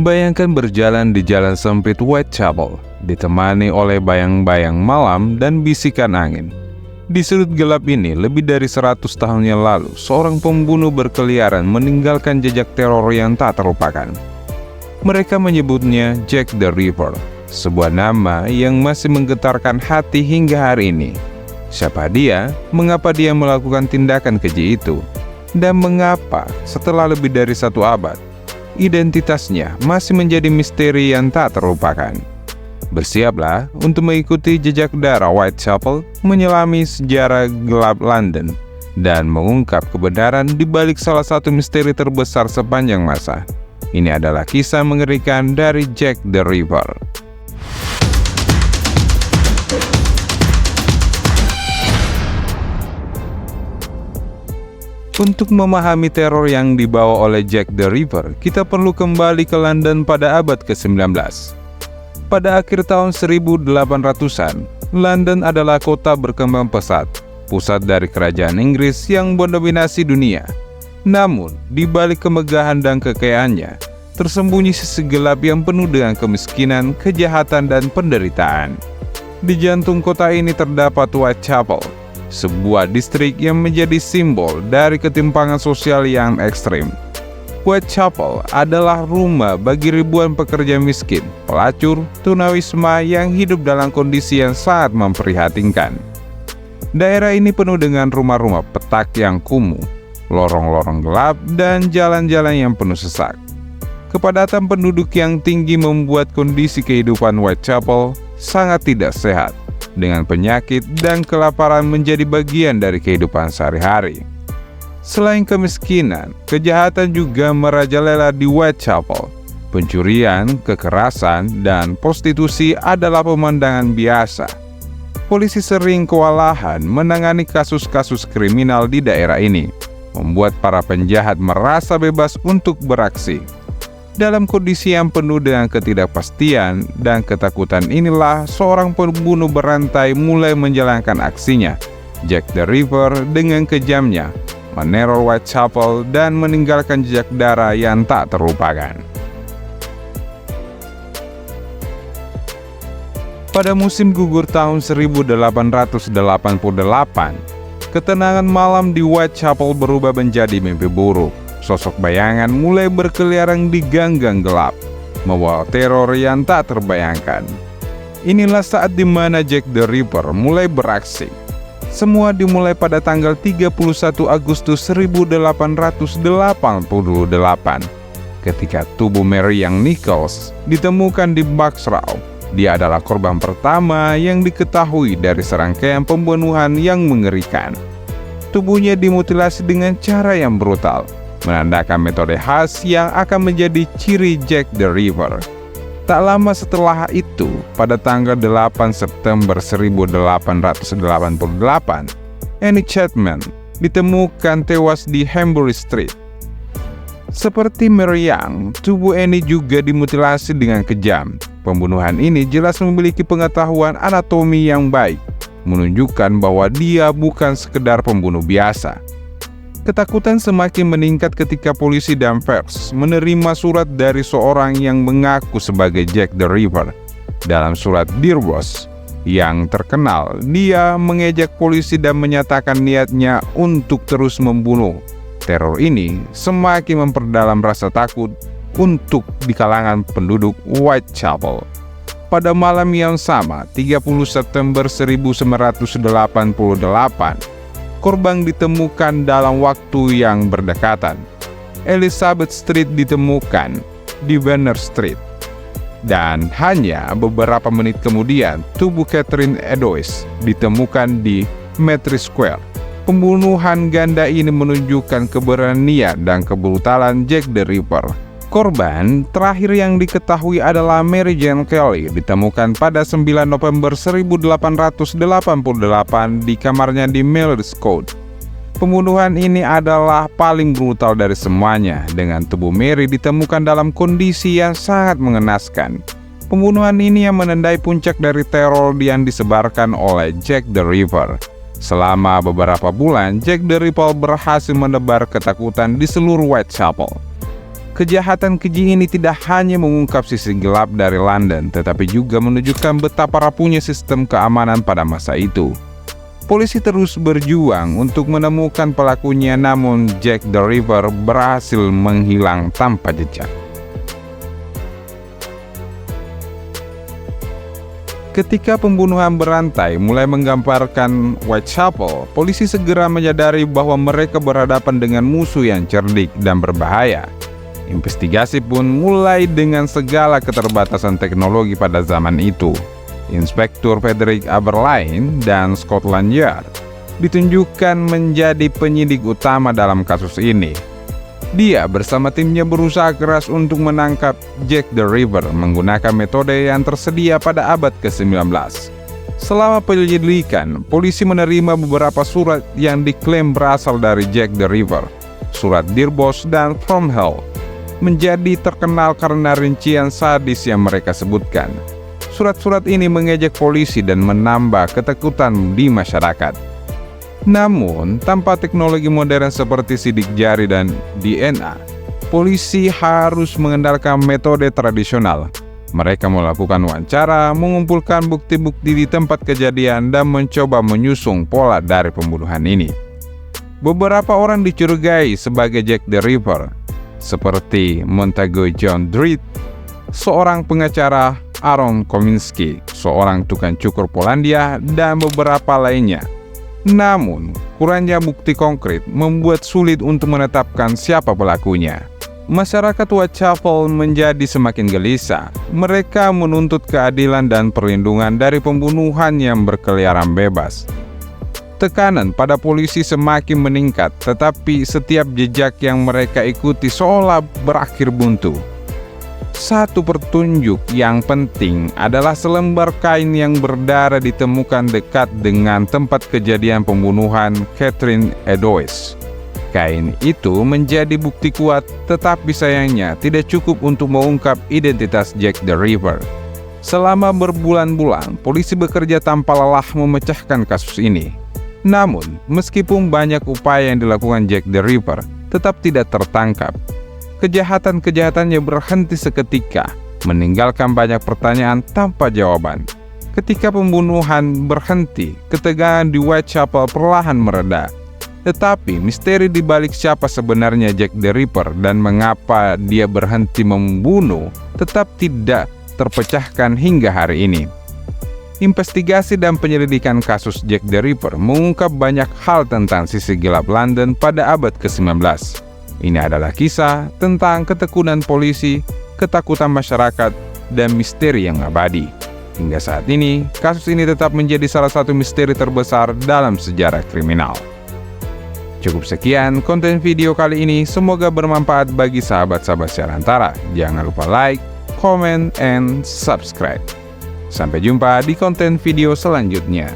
Bayangkan berjalan di jalan sempit Whitechapel, ditemani oleh bayang-bayang malam dan bisikan angin. Di sudut gelap ini, lebih dari 100 tahun yang lalu, seorang pembunuh berkeliaran meninggalkan jejak teror yang tak terlupakan. Mereka menyebutnya Jack the Ripper, sebuah nama yang masih menggetarkan hati hingga hari ini. Siapa dia? Mengapa dia melakukan tindakan keji itu? Dan mengapa setelah lebih dari 1 abad, identitasnya masih menjadi misteri yang tak terlupakan? Bersiaplah untuk mengikuti jejak darah Whitechapel, menyelami sejarah gelap London, dan mengungkap kebenaran di balik salah satu misteri terbesar sepanjang masa. Ini adalah kisah mengerikan dari Jack the Ripper. Untuk memahami teror yang dibawa oleh Jack the Ripper, kita perlu kembali ke London pada abad ke-19. Pada akhir tahun 1800-an, London adalah kota berkembang pesat, pusat dari kerajaan Inggris yang mendominasi dunia. Namun, di balik kemegahan dan kekayaannya, tersembunyi sisi gelap yang penuh dengan kemiskinan, kejahatan, dan penderitaan. Di jantung kota ini terdapat Whitechapel, sebuah distrik yang menjadi simbol dari ketimpangan sosial yang ekstrim. Whitechapel adalah rumah bagi ribuan pekerja miskin, pelacur, tunawisma yang hidup dalam kondisi yang sangat memprihatinkan. Daerah ini penuh dengan rumah-rumah petak yang kumuh, lorong-lorong gelap, dan jalan-jalan yang penuh sesak. Kepadatan penduduk yang tinggi membuat kondisi kehidupan Whitechapel sangat tidak sehat, dengan penyakit dan kelaparan menjadi bagian dari kehidupan sehari-hari. Selain kemiskinan, kejahatan juga merajalela di Whitechapel. Pencurian, kekerasan, dan prostitusi adalah pemandangan biasa. Polisi sering kewalahan menangani kasus-kasus kriminal di daerah ini, membuat para penjahat merasa bebas untuk beraksi. Dalam kondisi yang penuh dengan ketidakpastian dan ketakutan inilah seorang pembunuh berantai mulai menjalankan aksinya. Jack the Ripper dengan kejamnya meneror Whitechapel dan meninggalkan jejak darah yang tak terlupakan. Pada musim gugur tahun 1888, ketenangan malam di Whitechapel berubah menjadi mimpi buruk. Sosok bayangan mulai berkeliaran di gang-gang gelap, membawa teror yang tak terbayangkan. Inilah saat di mana Jack the Ripper mulai beraksi. Semua dimulai pada tanggal 31 Agustus 1888, ketika tubuh Mary Young Nichols ditemukan di Buxrow. Dia adalah korban pertama yang diketahui dari serangkaian pembunuhan yang mengerikan. Tubuhnya dimutilasi dengan cara yang brutal, menandakan metode khas yang akan menjadi ciri Jack the Ripper. Tak lama setelah itu, pada tanggal 8 September 1888, Annie Chapman ditemukan tewas di Hambury Street. Seperti Mary Young, tubuh Annie juga dimutilasi dengan kejam. Pembunuhan ini jelas memiliki pengetahuan anatomi yang baik, menunjukkan bahwa dia bukan sekedar pembunuh biasa. Ketakutan semakin meningkat ketika polisi dan pers menerima surat dari seorang yang mengaku sebagai Jack the Ripper. Dalam surat Dear Boss yang terkenal, dia mengejek polisi dan menyatakan niatnya untuk terus membunuh. Teror ini semakin memperdalam rasa takut untuk di kalangan penduduk Whitechapel. Pada malam yang sama, 30 September 1988, korban ditemukan dalam waktu yang berdekatan. Elizabeth Street ditemukan di Banner Street. Dan hanya beberapa menit kemudian, tubuh Catherine Edoes ditemukan di Metri Square. Pembunuhan ganda ini menunjukkan keberanian dan kebrutalan Jack the Ripper. Korban terakhir yang diketahui adalah Mary Jane Kelly, ditemukan pada 9 November 1888 di kamarnya di Melrose Court. Pembunuhan ini adalah paling brutal dari semuanya, dengan tubuh Mary ditemukan dalam kondisi yang sangat mengenaskan. Pembunuhan ini yang menandai puncak dari teror yang disebarkan oleh Jack the Ripper. Selama beberapa bulan, Jack the Ripper berhasil menebar ketakutan di seluruh Whitechapel. Kejahatan keji ini tidak hanya mengungkap sisi gelap dari London, tetapi juga menunjukkan betapa rapuhnya sistem keamanan pada masa itu. Polisi terus berjuang untuk menemukan pelakunya, namun Jack the Ripper berhasil menghilang tanpa jejak. Ketika pembunuhan berantai mulai menggambarkan Whitechapel, polisi segera menyadari bahwa mereka berhadapan dengan musuh yang cerdik dan berbahaya. Investigasi pun mulai dengan segala keterbatasan teknologi pada zaman itu. Inspektur Frederick Aberline dan Scotland Yard ditunjukkan menjadi penyidik utama dalam kasus ini. Dia bersama timnya berusaha keras untuk menangkap Jack the Ripper menggunakan metode yang tersedia pada abad ke-19. Selama penyelidikan, polisi menerima beberapa surat yang diklaim berasal dari Jack the Ripper. Surat Dear Boss dan From Hell menjadi terkenal karena rincian sadis yang mereka sebutkan. Surat-surat ini mengejek polisi dan menambah ketakutan di masyarakat. Namun, tanpa teknologi modern seperti sidik jari dan DNA, polisi harus mengandalkan metode tradisional. Mereka melakukan wawancara, mengumpulkan bukti-bukti di tempat kejadian, dan mencoba menyusung pola dari pembunuhan ini. Beberapa orang dicurigai sebagai Jack the Ripper, seperti Montague John Dreed, seorang pengacara, Aaron Kominski, seorang tukang cukur Polandia, dan beberapa lainnya. Namun, kurangnya bukti konkret membuat sulit untuk menetapkan siapa pelakunya. Masyarakat Whitechapel menjadi semakin gelisah. Mereka menuntut keadilan dan perlindungan dari pembunuhan yang berkeliaran bebas. Tekanan pada polisi semakin meningkat, tetapi setiap jejak yang mereka ikuti seolah berakhir buntu. Satu petunjuk yang penting adalah selembar kain yang berdarah ditemukan dekat dengan tempat kejadian pembunuhan Catherine Edoes. Kain itu menjadi bukti kuat, tetapi sayangnya tidak cukup untuk mengungkap identitas Jack the Ripper. Selama berbulan-bulan, polisi bekerja tanpa lelah memecahkan kasus ini. Namun, meskipun banyak upaya yang dilakukan Jack the Ripper, tetap tidak tertangkap. Kejahatan-kejahatannya berhenti seketika, meninggalkan banyak pertanyaan tanpa jawaban. Ketika pembunuhan berhenti, ketegangan di Whitechapel perlahan mereda. Tetapi misteri di balik siapa sebenarnya Jack the Ripper dan mengapa dia berhenti membunuh tetap tidak terpecahkan hingga hari ini. Investigasi dan penyelidikan kasus Jack the Ripper mengungkap banyak hal tentang sisi gelap London pada abad ke-19. Ini adalah kisah tentang ketekunan polisi, ketakutan masyarakat, dan misteri yang abadi. Hingga saat ini, kasus ini tetap menjadi salah satu misteri terbesar dalam sejarah kriminal. Cukup sekian konten video kali ini, semoga bermanfaat bagi sahabat-sahabat Siarantara. Jangan lupa like, comment, and subscribe. Sampai jumpa di konten video selanjutnya.